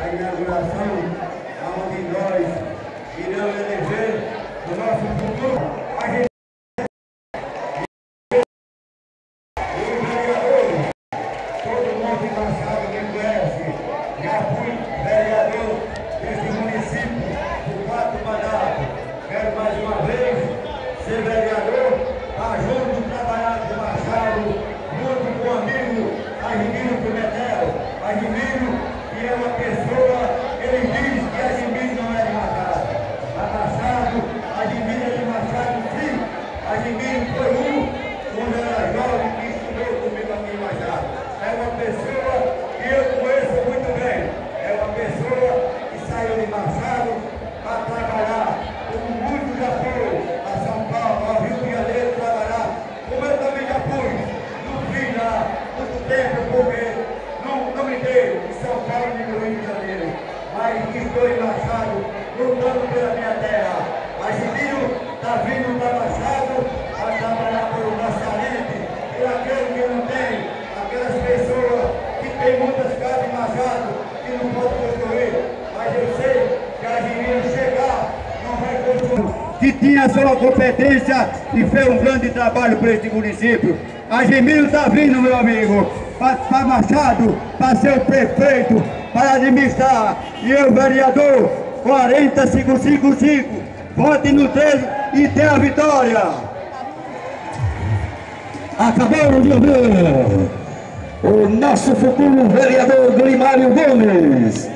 a inauguração, onde nós iremos eleger o nosso futuro. A gente... O vereador, todo mundo que passado me conhece, já fui vereador desse município por 4 mandatos. Quero mais uma vez ser vereador, junto, trabalhar com o Machado, junto com o amigo Argemiro Pimentel. Argemiro, que é uma pessoa, ele diz que Argemiro não é de Machado. Machado, Argemiro é de Machado, sim. Argemiro foi quando eu era jovem, que estudou comigo aqui em Machado. É uma pessoa que eu conheço muito bem. É uma pessoa que saiu de Machado para trabalhar, como muitos já foram a São Paulo, ao Rio de Janeiro trabalhar, como eu também já fui. Não fui lá muito tempo, porque não me dei em São Paulo nem no Rio de Janeiro, mas estou em Machado, lutando pela minha terra. Argemiro está vindo para Machado para trabalhar pelo Mascarente, por aquele que não tem, aquelas pessoas que têm muitas casas em Machado que não podem construir, mas eu sei que Argemiro chegar não vai construir. Que tinha sua competência e fez um grande trabalho para este município. Argemiro está vindo, meu amigo, para Machado, para ser o prefeito, para administrar. E eu, vereador, 40555, vote no 13 e tenha a vitória. Acabamos de ouvir o nosso futuro vereador Glimário Gomes.